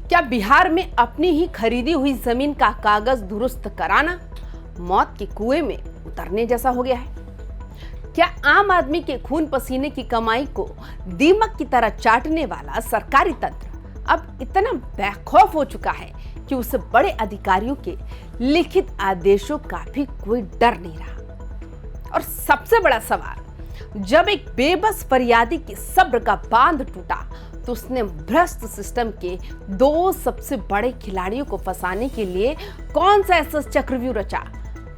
क्या बिहार में अपनी ही खरीदी हुई जमीन का कागज दुरुस्त कराना मौत के कुएं में उतरने जैसा हो गया है? क्या आम आदमी के खून पसीने की कमाई को दीमक की तरह चाटने वाला सरकारी तंत्र अब इतना बेखौफ हो चुका है कि उसे बड़े अधिकारियों के लिखित आदेशों का भी कोई डर नहीं रहा? और सबसे बड़ा सवाल, जब एक बेबस फरियादी के सब्र का बांध टूटा तो उसने भ्रष्ट सिस्टम के दो सबसे बड़े खिलाड़ियों को फंसाने के लिए कौन सा ऐसा चक्रव्यूह रचा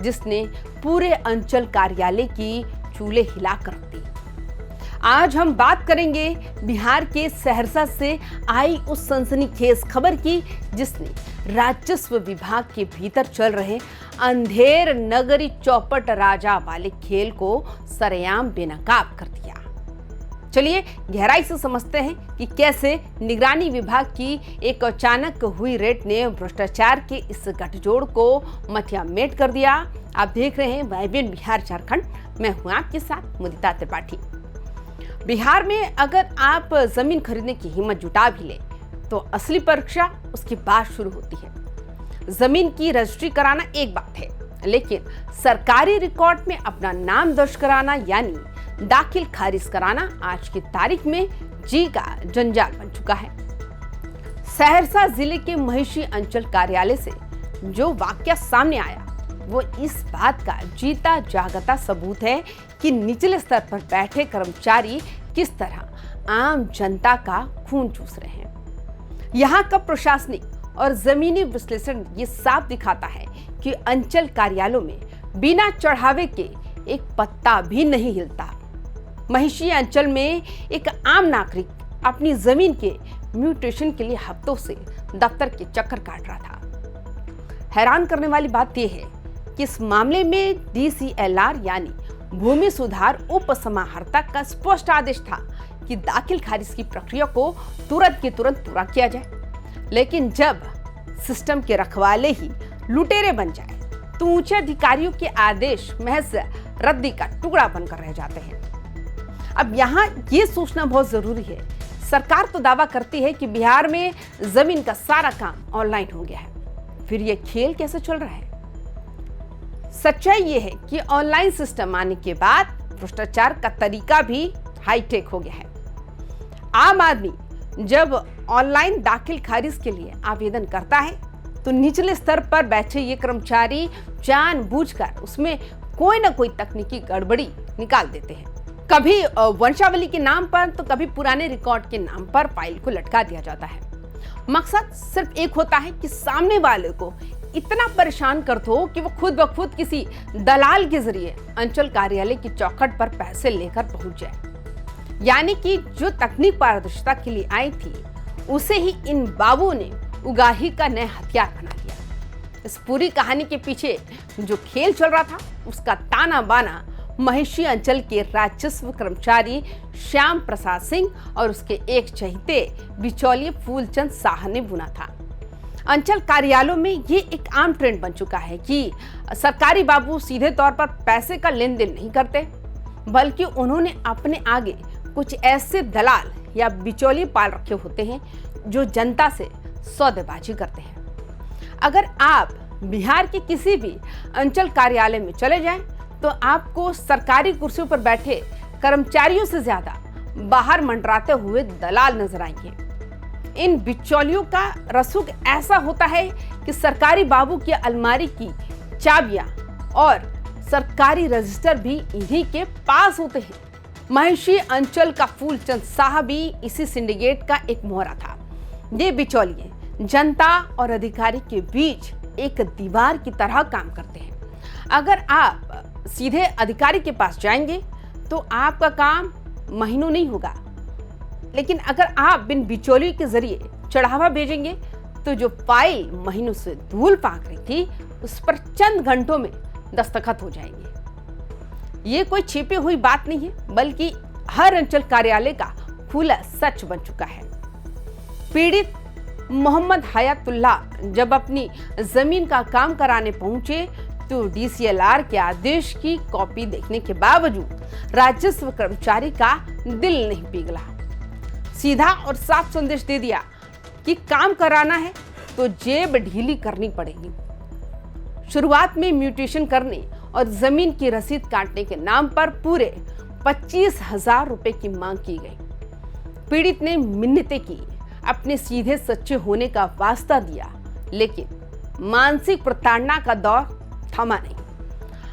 जिसने पूरे अंचल कार्यालय की चूल्हे हिलाकर रख दी। आज हम बात करेंगे बिहार के सहरसा से आई उस सनसनीखेज खबर की जिसने राजस्व विभाग के भीतर चल रहे अंधेर नगरी चौपट राजा वाले खेल को सरेआम बेनकाब कर दिया। चलिए गहराई से समझते हैं कि कैसे निगरानी विभाग की एक अचानक हुई रेड ने भ्रष्टाचार के इस गठजोड़ को मटियामेट कर दिया। आप देख रहे हैं वाइब्रेंट बिहार झारखंड, मैं हूं आपके साथ मुदिता त्रिपाठी। बिहार में अगर आप जमीन खरीदने की हिम्मत जुटा भी ले तो असली परीक्षा उसके बाद शुरू होती है। जमीन की रजिस्ट्री कराना एक बात है, लेकिन सरकारी रिकॉर्ड में अपना नाम दर्ज कराना यानी दाखिल खारिज कराना आज की तारीख में जी का जंजाल बन चुका है। सहरसा जिले के महिषी अंचल कार्यालय से जो वाकया सामने आया वो इस बात का जीता जागता सबूत है कि निचले स्तर पर बैठे कर्मचारी किस तरह आम जनता का खून चूस रहे हैं। यहाँ का प्रशासनिक और जमीनी विश्लेषण ये साफ दिखाता है कि अंचल कार्यालयों में बिना चढ़ावे के एक पत्ता भी नहीं हिलता। महिषी अंचल में एक आम नागरिक अपनी जमीन के म्यूटेशन के लिए हफ्तों से दफ्तर के चक्कर काट रहा था। हैरान करने वाली बात यह है कि इस मामले में DCLR यानी भूमि सुधार उपसमाहर्ता का स्पष्ट आदेश था कि दाखिल खारिज की प्रक्रिया को तुरंत के तुरंत पूरा किया जाए, लेकिन जब सिस्टम के रखवाले ही लुटेरे बन जाए तो ऊंचे अधिकारियों के आदेश महज रद्दी का टुकड़ा बनकर रह जाते हैं। अब यहाँ ये सोचना बहुत जरूरी है, सरकार तो दावा करती है कि बिहार में जमीन का सारा काम ऑनलाइन हो गया है, फिर ये खेल कैसे चल रहा है? सच्चाई ये है कि ऑनलाइन सिस्टम आने के बाद भ्रष्टाचार का तरीका भी हाईटेक हो गया है। आम आदमी जब ऑनलाइन दाखिल खारिज के लिए आवेदन करता है तो निचले स्तर पर बैठे ये कर्मचारी जानबूझकर उसमें कोई ना कोई तकनीकी गड़बड़ी निकाल देते हैं। कभी वंशावली के नाम पर तो कभी पुराने रिकॉर्ड के नाम पर फाइल को लटका दिया जाता है। मकसद सिर्फ एक होता है कि सामने वाले को इतना परेशान कर दो कि वो खुद ब खुद किसी दलाल के जरिए अंचल कार्यालय की चौखट पर पैसे लेकर पहुंच जाए। यानी कि जो तकनीक पारदर्शिता के लिए आई थी उसे ही इन बाबुओं ने उगाही का नया हथियार बना लिया। इस पूरी कहानी के पीछे जो खेल चल रहा था उसका ताना बाना महिषी अंचल के राजस्व कर्मचारी श्याम प्रसाद सिंह और उसके एक चहेते बिचौलिए फूलचंद शाह ने बुना था। अंचल कार्यालयों में ये एक आम ट्रेंड बन चुका है कि सरकारी बाबू सीधे तौर पर पैसे का लेन देन नहीं करते, बल्कि उन्होंने अपने आगे कुछ ऐसे दलाल या बिचौलिए पाल रखे होते हैं जो जनता से सौदेबाजी करते हैं। अगर आप बिहार के किसी भी अंचल कार्यालय में चले जाएं तो आपको सरकारी कुर्सियों पर बैठे कर्मचारियों से ज्यादा बाहर मंडराते हुए दलाल नजर आएंगे। इन बिचौलियों का रसूख ऐसा होता है कि सरकारी बाबू की अलमारी की चाबियां और सरकारी रजिस्टर भी इन्हीं के पास होते हैं। महिषी अंचल का फूलचंद शाह भी इसी सिंडिकेट का एक मोहरा था। ये बिचौलिए जनता और अधिकारी के बीच एक दीवार की तरह काम करते हैं। अगर आप सीधे अधिकारी के पास जाएंगे तो आपका काम महीनों नहीं होगा, लेकिन अगर आप बिन बिचौलियों के जरिए चढ़ावा भेजेंगे तो जो फाइल महीनों से धूल पाक रही थी उस पर चंद घंटों में दस्तखत हो जाएंगे। ये कोई छिपी हुई बात नहीं है, बल्कि हर अंचल कार्यालय का खुला सच बन चुका है। पीड़ित मोहम्मद हयातुल्लाह जब अपनी जमीन का काम कराने पहुंचे तो DCLR के आदेश की कॉपी देखने के बावजूद राजस्व कर्मचारी का दिल नहीं पिघला। सीधा और साफ संदेश दे दिया, कि काम कराना है तो जेब ढीली करनी पड़ेगी। शुरुआत में म्यूटेशन करने और जमीन की रसीद काटने के नाम पर पूरे 25,000 रुपए की मांग की गई। पीड़ित ने मिन्नतें की, अपने सीधे सच्चे होने का वास्ता दिया, लेकिन मानसिक प्रताड़ना का दौर थमा नहीं।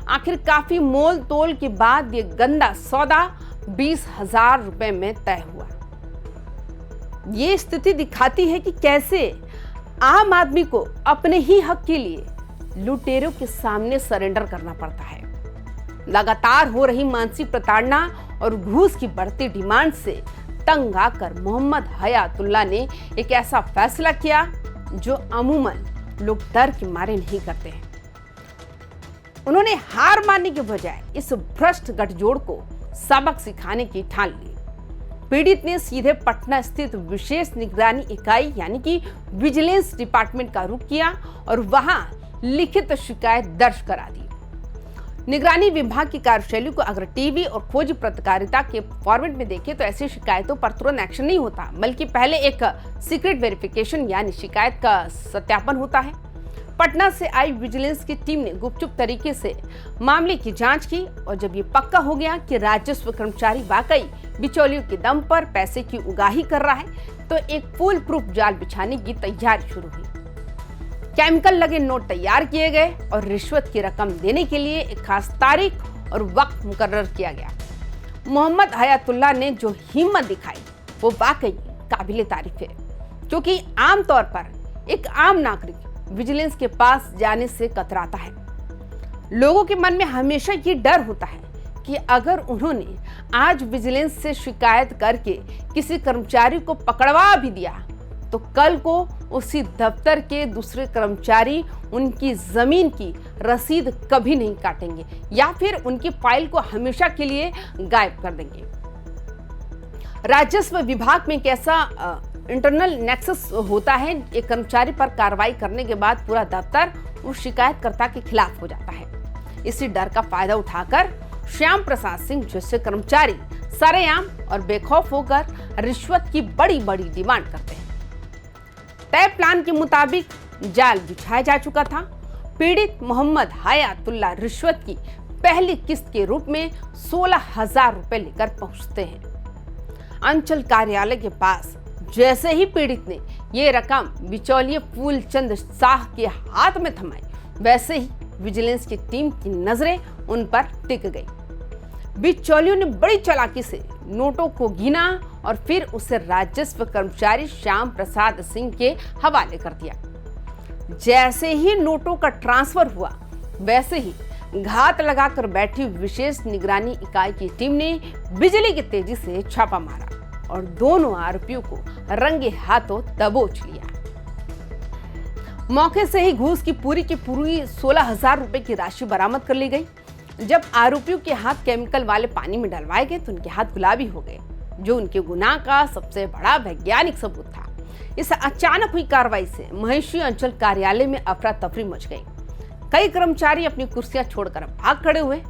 आखिर काफी मोल तोल के बाद ये गंदा सौदा 20,000 रुपए में तय हुआ। ये स्थिति दिखाती है कि कैसे आम आदमी को अपने ही हक के लिए लुटेरों के सामने सरेंडर करना पड़ता है। लगातार हो रही मानसिक प्रताड़ना और घूस की बढ़ती डिमांड से तंग आकर मोहम्मद हयातुल्लाह ने एक ऐसा फैसला किया जो अमूमन लोग डर के मारे नहीं करते हैं। उन्होंने हार मानने के बजाय इस भ्रष्ट गठजोड़ को सबक सिखाने की ठान ली। पीड़ित ने सीधे पटना स्थित विशेष निगरानी इकाई यानी कि विजिलेंस डिपार्टमेंट का रुख किया और वहां लिखित शिकायत दर्ज करा दी। निगरानी विभाग की कार्यशैली को अगर टीवी और खोज पत्रकारिता के फॉर्मेट में देखें तो ऐसी शिकायतों पर तुरंत एक्शन नहीं होता, बल्कि पहले एक सीक्रेट वेरिफिकेशन यानी शिकायत का सत्यापन होता है। पटना से आई विजिलेंस की टीम ने गुपचुप तरीके से मामले की जांच की और जब ये पक्का हो गया कि राजस्व कर्मचारी वाकई बिचौलियों के दम पर पैसे की उगाही कर रहा है, तो एक फुल प्रूफ जाल बिछाने की तैयारी शुरू हुई। केमिकल लगे नोट तैयार किए गए और रिश्वत की रकम देने के लिए एक खास तारीख और वक्त मुकर्रर किया गया। मोहम्मद हयातुल्लाह ने जो हिम्मत दिखाई वो वाकई काबिले तारीफ है, क्योंकि आमतौर पर एक आम नागरिक विजिलेंस के पास जाने से कतराता है। लोगों के मन में हमेशा ये डर होता है कि अगर उन्होंने आज विजिलेंस से शिकायत करके किसी कर्मचारी को पकड़वा भी दिया तो कल को उसी दफ्तर के दूसरे कर्मचारी उनकी जमीन की रसीद कभी नहीं काटेंगे या फिर उनकी फाइल को हमेशा के लिए गायब कर देंगे। राजस्व विभाग में कैसा इंटरनल नेक्सस होता है, एक कर्मचारी पर कार्रवाई करने के बाद पूरा दफ्तर उस शिकायतकर्ता के खिलाफ हो जाता है। इसी डर का फायदा उठाकर श्याम प्रसाद सिंह जैसे कर्मचारी सरेआम और बेखौफ होकर रिश्वत की बड़ी बड़ी डिमांड करते हैं। तय प्लान के मुताबिक जाल बिछाया जा चुका था। पीड़ित मोहम्मद हयातुल्लाह रिश्वत की पहली किस्त के रूप में 16,000 रुपए लेकर पहुंचते हैं। अंचल कार्यालय के पास जैसे ही पीड़ित ने ये रकम बिचौलिए फूलचंद शाह के हाथ में थमाई, वैसे ही विजिलेंस की टीम की नजरें उन पर टिक गई। बिचौलियों ने बड़ी चालाकी से नोटों को गिना और फिर उसे राजस्व कर्मचारी श्याम प्रसाद सिंह के हवाले कर दिया। जैसे ही नोटों का ट्रांसफर हुआ, वैसे ही घात लगाकर बैठी विशेष निगरानी इकाई की टीम ने बिजली की तेजी से छापा मारा और दोनों आरोपियों को रंगे हाथों दबोच लिया। मौके से ही घूस की पूरी 16,000 रुपए की राशि बरामद कर ली गई। जब आरोपियों के हाथ केमिकल वाले पानी में डलवाए गए तो उनके हाथ गुलाबी हो गए, जो उनके गुनाह का सबसे बड़ा वैज्ञानिक सबूत था। इस अचानक हुई कार्रवाई से महिषी अंचल कार्यालय में अफरा तफरी मच गई। कई कर्मचारी अपनी कुर्सियां छोड़कर भाग खड़े हुए।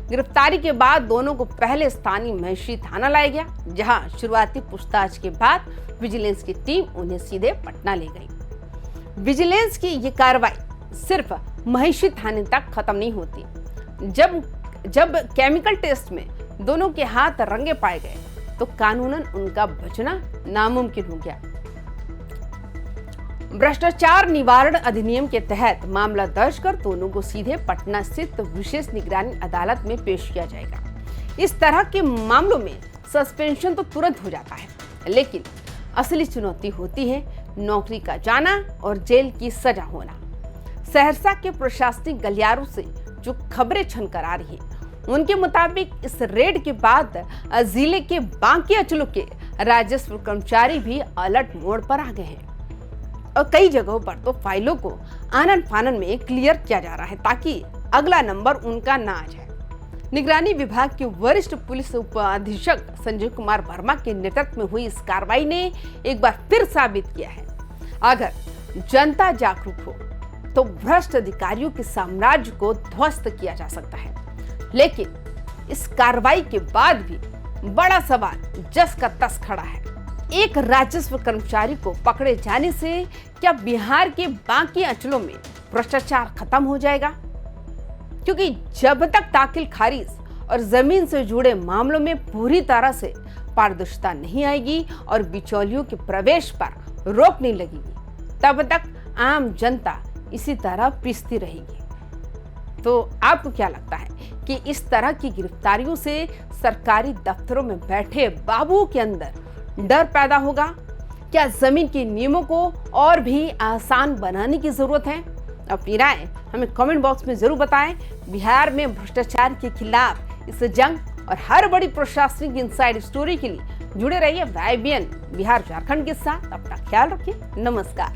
गिरफ्तारी के बाद दोनों को पहले स्थानीय महिषी थाना लाया गया, जहां शुरुआती पूछताछ के बाद विजिलेंस की टीम उन्हें सीधे पटना ले गई। विजिलेंस की ये कार्रवाई सिर्फ महिषी थाने तक खत्म नहीं होती। जब केमिकल टेस्ट में दोनों के हाथ रंगे पाए गए तो कानूनन उनका बचना नामुमकिन हो गया। भ्रष्टाचार निवारण अधिनियम के तहत मामला दर्ज कर दोनों को सीधे पटना स्थित विशेष निगरानी अदालत में पेश किया जाएगा। इस तरह के मामलों में सस्पेंशन तो तुरंत हो जाता है, लेकिन असली चुनौती होती है नौकरी का जाना और जेल की सजा होना। सहरसा के प्रशासनिक गलियारों से जो खबरें छनकर आ रही है, उनके मुताबिक इस रेड के बाद जिले के बाकी अंचलों के राजस्व कर्मचारी भी अलर्ट मोड पर आ गए हैं और कई जगहों पर तो फाइलों को आनन फानन में क्लियर किया जा रहा है ताकि अगला नंबर उनका ना आ जाए। निगरानी विभाग के वरिष्ठ पुलिस उप अधीक्षक संजय कुमार वर्मा के नेतृत्व में हुई इस कार्रवाई ने एक बार फिर साबित किया है, अगर जनता जागरूक हो तो भ्रष्ट अधिकारियों के साम्राज्य को ध्वस्त किया जा सकता है। लेकिन इस कार्रवाई के बाद भी बड़ा सवाल जस का तस खड़ा है, एक राजस्व कर्मचारी को पकड़े जाने से क्या बिहार के बाकी अंचलों में भ्रष्टाचार खत्म हो जाएगा? क्योंकि जब तक दाखिल खारिज और जमीन से जुड़े मामलों में पूरी तरह से पारदर्शिता नहीं आएगी और बिचौलियों के प्रवेश पर रोक नहीं लगेगी, तब तक आम जनता इसी तरह पिसती रहेगी। तो आपको क्या लगता है कि इस तरह की गिरफ्तारियों से सरकारी दफ्तरों में बैठे बाबू के अंदर डर पैदा होगा? क्या जमीन के नियमों को और भी आसान बनाने की जरूरत है? अपनी राय हमें कमेंट बॉक्स में जरूर बताएं। बिहार में भ्रष्टाचार के खिलाफ इस जंग और हर बड़ी प्रशासनिक इनसाइड स्टोरी के लिए जुड़े रहिए YBN बिहार झारखंड के साथ। अपना ख्याल रखिए। नमस्कार।